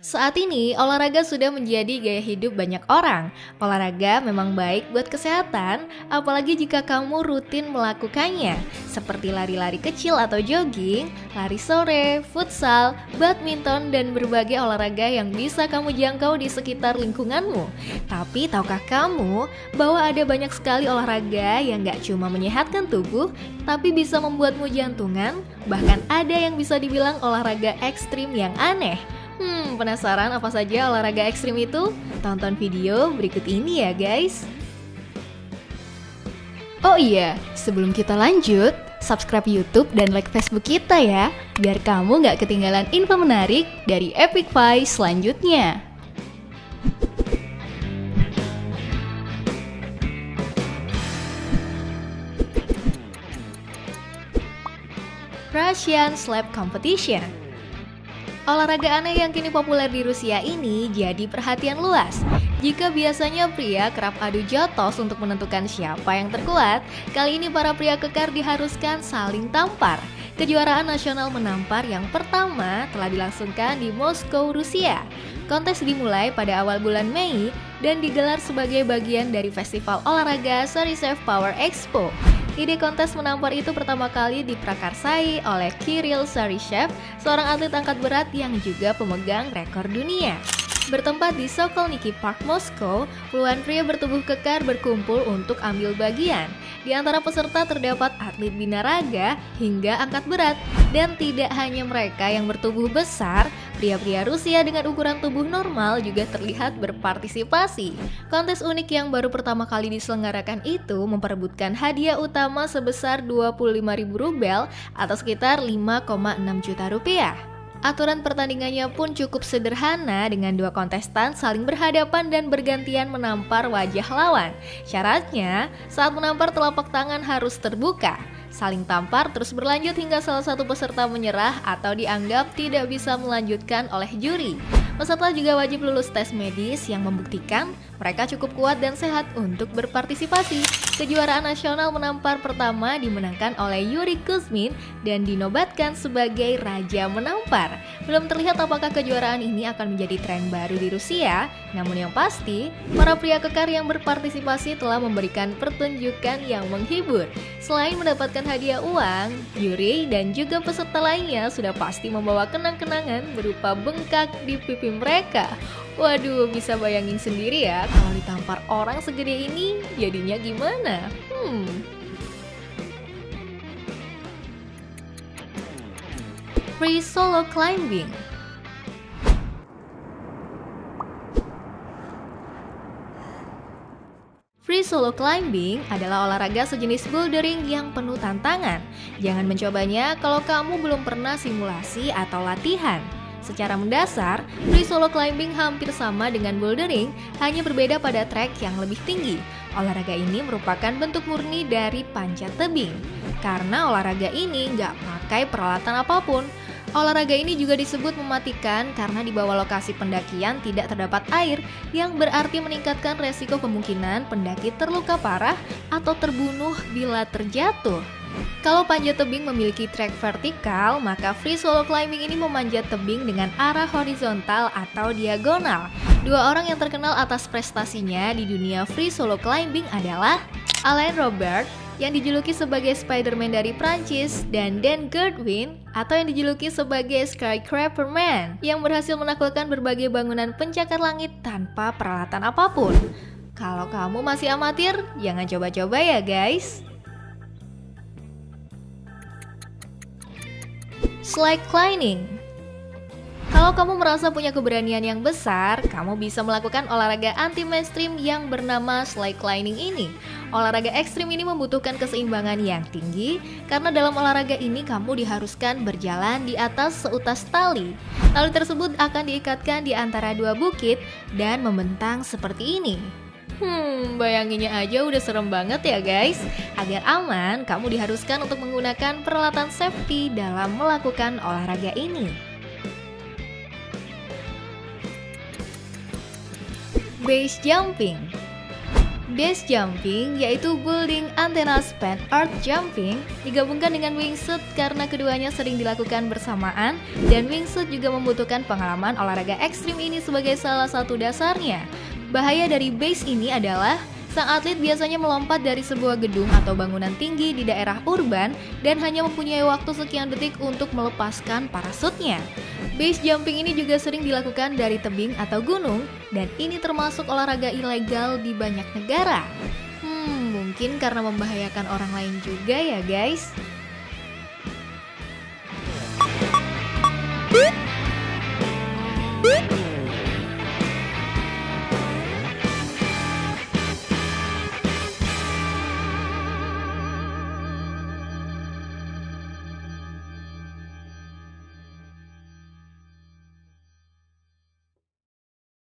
Saat ini, olahraga sudah menjadi gaya hidup banyak orang. Olahraga memang baik buat kesehatan, apalagi jika kamu rutin melakukannya, seperti lari-lari kecil atau jogging, lari sore, futsal, badminton, dan berbagai olahraga yang bisa kamu jangkau di sekitar lingkunganmu. Tapi tahukah kamu bahwa ada banyak sekali olahraga yang gak cuma menyehatkan tubuh, tapi bisa membuatmu jantungan, bahkan ada yang bisa dibilang olahraga ekstrim yang aneh. Penasaran apa saja olahraga ekstrim itu? Tonton video berikut ini ya guys. Oh iya, sebelum kita lanjut, subscribe YouTube dan like Facebook kita ya, biar kamu gak ketinggalan info menarik dari Epic Fy selanjutnya. Russian Slap Competition. Olahraga aneh yang kini populer di Rusia ini jadi perhatian luas. Jika biasanya pria kerap adu jotos untuk menentukan siapa yang terkuat, kali ini para pria kekar diharuskan saling tampar. Kejuaraan nasional menampar yang pertama telah dilangsungkan di Moskow, Rusia. Kontes dimulai pada awal bulan Mei dan digelar sebagai bagian dari festival olahraga Sarychev Power Expo. Ide kontes menampar itu pertama kali diprakarsai oleh Kirill Sarychev, seorang atlet angkat berat yang juga pemegang rekor dunia. Bertempat di Sokolniki Park, Moskow, puluhan pria bertubuh kekar berkumpul untuk ambil bagian. Di antara peserta terdapat atlet binaraga hingga angkat berat. Dan tidak hanya mereka yang bertubuh besar, pria-pria Rusia dengan ukuran tubuh normal juga terlihat berpartisipasi. Kontes unik yang baru pertama kali diselenggarakan itu memperebutkan hadiah utama sebesar 25.000 rubel atau sekitar 5,6 juta rupiah. Aturan pertandingannya pun cukup sederhana dengan dua kontestan saling berhadapan dan bergantian menampar wajah lawan. Syaratnya, saat menampar telapak tangan harus terbuka. Saling tampar terus berlanjut hingga salah satu peserta menyerah atau dianggap tidak bisa melanjutkan oleh juri. Peserta juga wajib lulus tes medis yang membuktikan mereka cukup kuat dan sehat untuk berpartisipasi. Kejuaraan nasional menampar pertama dimenangkan oleh Yuri Kuzmin dan dinobatkan sebagai Raja Menampar. Belum terlihat apakah kejuaraan ini akan menjadi tren baru di Rusia, namun yang pasti, para pria kekar yang berpartisipasi telah memberikan pertunjukan yang menghibur. Selain mendapatkan hadiah uang, Yuri dan juga peserta lainnya sudah pasti membawa kenang-kenangan berupa bengkak di pipi mereka. Waduh, bisa bayangin sendiri ya kalau ditampar orang segede ini jadinya gimana? Free solo climbing. Free solo climbing adalah olahraga sejenis bouldering yang penuh tantangan. Jangan mencobanya kalau kamu belum pernah simulasi atau latihan. Secara mendasar, free solo climbing hampir sama dengan bouldering, hanya berbeda pada trek yang lebih tinggi. Olahraga ini merupakan bentuk murni dari panjat tebing. Karena olahraga ini nggak pakai peralatan apapun. Olahraga ini juga disebut mematikan karena di bawah lokasi pendakian tidak terdapat air, yang berarti meningkatkan resiko kemungkinan pendaki terluka parah atau terbunuh bila terjatuh. Kalau panjat tebing memiliki trek vertikal, maka free solo climbing ini memanjat tebing dengan arah horizontal atau diagonal. Dua orang yang terkenal atas prestasinya di dunia free solo climbing adalah Alain Robert, yang dijuluki sebagai Spider-Man dari Prancis, dan Dan Goodwin, atau yang dijuluki sebagai Skyscraper Man, yang berhasil menaklukkan berbagai bangunan pencakar langit tanpa peralatan apapun. Kalau kamu masih amatir, jangan coba-coba ya guys. Slack climbing. Kalau kamu merasa punya keberanian yang besar, kamu bisa melakukan olahraga anti-mainstream yang bernama slack climbing ini. Olahraga ekstrim ini membutuhkan keseimbangan yang tinggi, karena dalam olahraga ini kamu diharuskan berjalan di atas seutas tali. Tali tersebut akan diikatkan di antara dua bukit dan membentang seperti ini. Bayanginnya aja udah serem banget ya guys. Agar aman, kamu diharuskan untuk menggunakan peralatan safety dalam melakukan olahraga ini. Base jumping. Base jumping yaitu building antenna span earth jumping digabungkan dengan wingsuit karena keduanya sering dilakukan bersamaan dan wingsuit juga membutuhkan pengalaman olahraga ekstrim ini sebagai salah satu dasarnya. Bahaya dari base ini adalah sang atlet biasanya melompat dari sebuah gedung atau bangunan tinggi di daerah urban dan hanya mempunyai waktu sekian detik untuk melepaskan parasutnya. Base jumping ini juga sering dilakukan dari tebing atau gunung dan ini termasuk olahraga ilegal di banyak negara. Mungkin karena membahayakan orang lain juga ya guys.